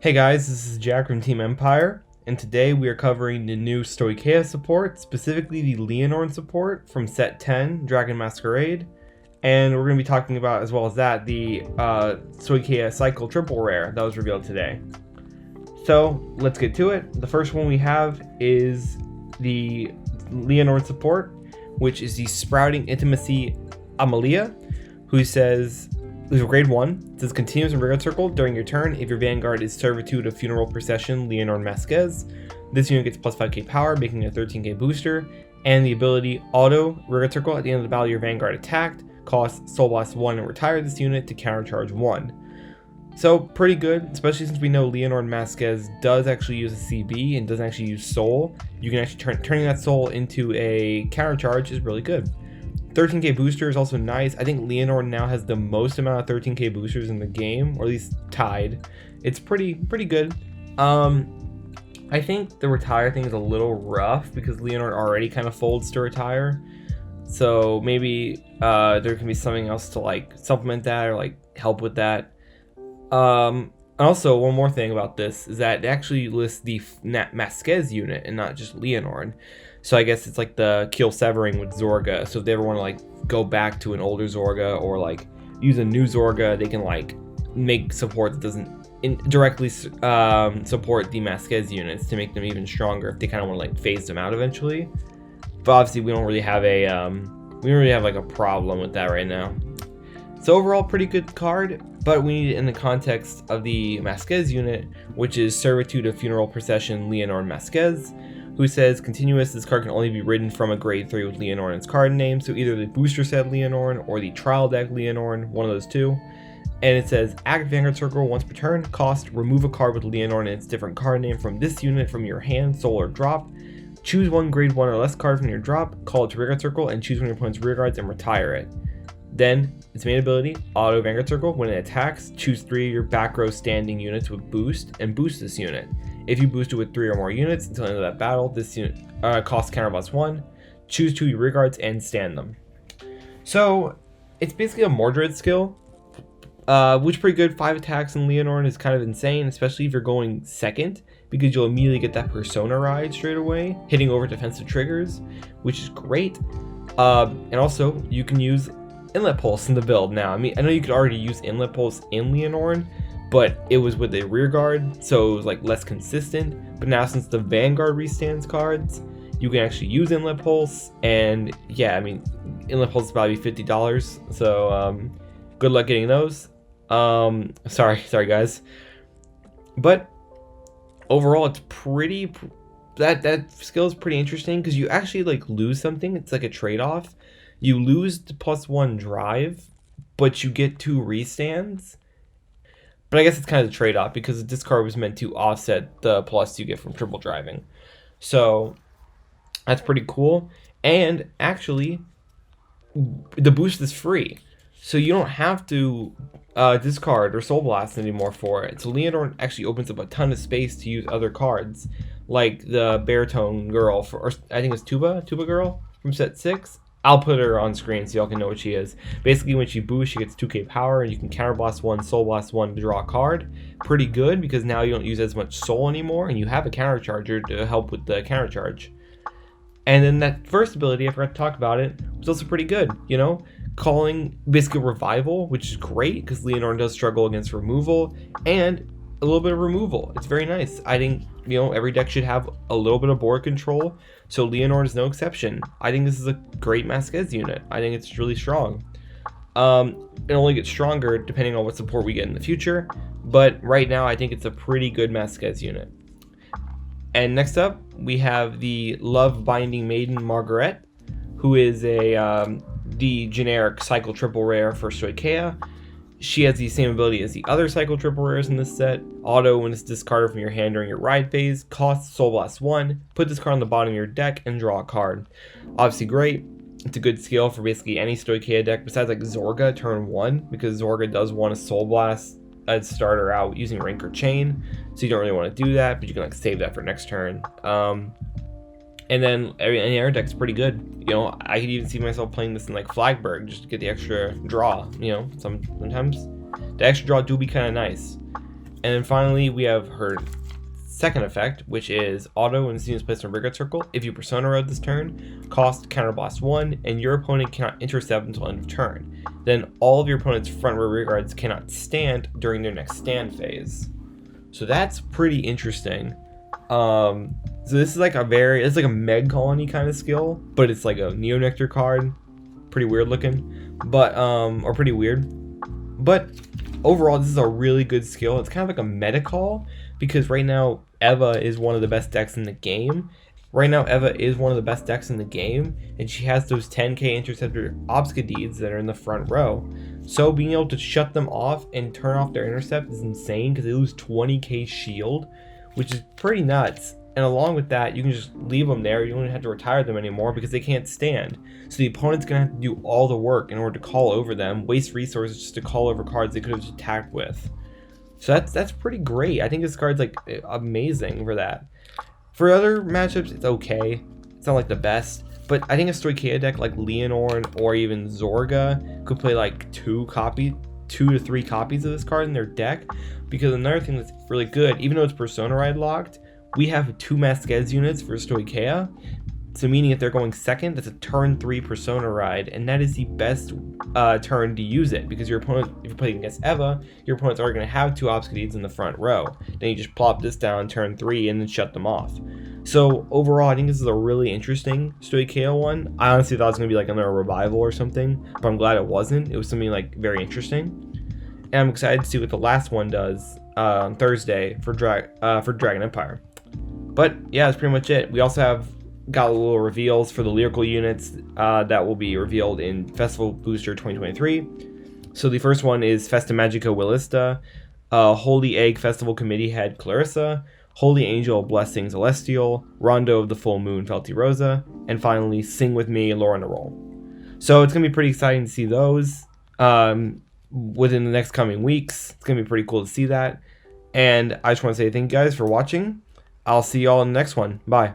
Hey guys, this is Jack from Team Empire, and today we are covering the new Stoicheia support, specifically the Lianorn support from set 10, Dragon Masquerade, and we're going to be talking about, as well as that, the Stoicheia Cycle Triple Rare that was revealed today. So, let's get to it. The first one we have is the Lianorn support, which is the Sprouting Intimacy Amalia, who says, who's a grade 1, it says continues in regular circle during your turn if your vanguard is Servitude of Funeral Procession Leonor Masques. This unit gets plus 5k power, making it a 13k booster, and the ability Auto regular circle at the end of the battle your vanguard attacked, costs Soul Blast 1 and retire this unit to countercharge 1. So pretty good, especially since we know Leonor Masques does actually use a CB and doesn't actually use Soul. You can actually turning that Soul into a countercharge is really good. 13k booster is also nice. I think Leonor now has the most amount of 13k boosters in the game, or at least tied. It's pretty good. I think the retire thing is a little rough because Leonor already kind of folds to retire. So maybe there can be something else to like supplement that or like help with that. And also one more thing about this is that it actually lists the Masques unit and not just Lianorn. So I guess it's like the kill severing with Zorga. So if they ever want to like go back to an older Zorga or like use a new Zorga, they can like make support that doesn't directly support the Masques units to make them even stronger if they kind of want to like phase them out eventually. But obviously we don't really have like a problem with that right now. So overall, pretty good card, but we need it in the context of the Masques unit, which is Servitude of Funeral Procession Leonor Masques, who says continuous, this card can only be ridden from a grade 3 with Leonor in its card name, so either the booster set Leonor or the trial deck Leonor, one of those two. And it says act Vanguard Circle once per turn, cost, remove a card with Leonor in its different card name from this unit from your hand, soul, or drop. Choose one grade 1 or less card from your drop, call it to Vanguard Circle, and choose one of your opponent's rear guards and retire it. Then, its main ability, Auto Vanguard Circle, when it attacks, choose 3 of your back row standing units with boost, and boost this unit. If you boost it with 3 or more units until the end of that battle, this unit costs counterblast 1, choose 2 of your rear guards and stand them. So, it's basically a Mordred skill, which is pretty good. 5 attacks in Lianorn is kind of insane, especially if you're going second, because you'll immediately get that Persona ride straight away, hitting over defensive triggers, which is great. And also, you can use Inlet Pulse in the build now. I mean, I know you could already use Inlet Pulse in Lianorn, but it was with a rear guard, so it was like less consistent. But now since the Vanguard restands cards, you can actually use Inlet Pulse, and yeah, I mean, Inlet Pulse is probably $50, so good luck getting those. Sorry guys. But overall, it's pretty, that skill is pretty interesting because you actually like lose something. It's like a trade-off. You lose the +1 drive, but you get 2 restands. But I guess it's kind of a trade-off because this card was meant to offset the plus you get from triple driving. So that's pretty cool. And actually, the boost is free. So you don't have to discard or Soul Blast anymore for it. So Leonor actually opens up a ton of space to use other cards, like the Baritone Girl, or I think it's Tuba Girl from set 6. I'll put her on screen so y'all can know what she is. Basically, when she boosts, she gets 2k power, and you can counterblast 1, Soul Blast 1 to draw a card. Pretty good, because now you don't use as much soul anymore, and you have a countercharger to help with the countercharge. And then that first ability, I forgot to talk about it, was also pretty good, you know? Calling basically revival, which is great, because Leonor does struggle against removal, and a little bit of removal. It's very nice. I think, you know, every deck should have a little bit of board control, so Leonor is no exception. I think this is a great Masques unit. I think it's really strong. It only gets stronger depending on what support we get in the future, but right now I think it's a pretty good Masques unit. And next up, we have the Love Binding Maiden Margaret, who is the generic Cycle Triple Rare for Stoicheia. She has the same ability as the other Cycle Triple Rares in this set. Auto, when it's discarded from your hand during your ride phase, costs Soul Blast 1, put this card on the bottom of your deck, and draw a card. Obviously great. It's a good skill for basically any Stoicheia deck besides like Zorga turn 1, because Zorga does want to Soul Blast a starter out using Rank or Chain, so you don't really want to do that, but you can like save that for next turn. And then any other deck's pretty good. You know, I could even see myself playing this in like Flagberg just to get the extra draw. You know, sometimes the extra draw do be kind of nice. And then finally, we have her second effect, which is auto when students placed in a Margaret circle. If you persona road this turn, cost counterblast 1, and your opponent cannot intercept until end of turn. Then all of your opponent's front row rear guards cannot stand during their next stand phase. So that's pretty interesting. So this is like it's like a Meg Colony kind of skill, but it's like a Neo Nectar card. Pretty weird looking, but or pretty weird. But overall, this is a really good skill. It's kind of like a meta call, because right now Eva is one of the best decks in the game. And she has those 10k Interceptor Obscure Deeds that are in the front row. So being able to shut them off and turn off their intercept is insane, because they lose 20k shield, which is pretty nuts. And along with that, you can just leave them there. You don't even have to retire them anymore because they can't stand. So the opponent's going to have to do all the work in order to call over them, waste resources just to call over cards they could have attacked with. So that's pretty great. I think this card's like amazing for that. For other matchups, it's okay. It's not like the best, but I think a Stoicheia deck like Lianorn or even Zorga could play like 2 to 3 copies of this card in their deck. Because another thing that's really good, even though it's Persona Ride locked, we have 2 Masques units for Stoicheia. So meaning if they're going second, that's a turn 3 Persona Ride, and that is the best turn to use it, because your opponent, if you're playing against Eva, your opponent's already going to have 2 Obscure Deeds in the front row. Then you just plop this down turn 3 and then shut them off. So overall, I think this is a really interesting Stoicheia one. I honestly thought it was going to be like another revival or something, but I'm glad it wasn't. It was something like very interesting. And I'm excited to see what the last one does on Thursday for Dragon Empire. But yeah, that's pretty much it. We also got little reveals for the Lyrical units that will be revealed in Festival Booster 2023. So the first one is Festa Magica Willista, Holy Egg Festival Committee Head Clarissa, Holy Angel Blessing Celestial, Rondo of the Full Moon Felty Rosa, and finally Sing With Me Laura on a Roll. So it's going to be pretty exciting to see those within the next coming weeks. It's going to be pretty cool to see that. And I just want to say thank you guys for watching. I'll see y'all in the next one. Bye.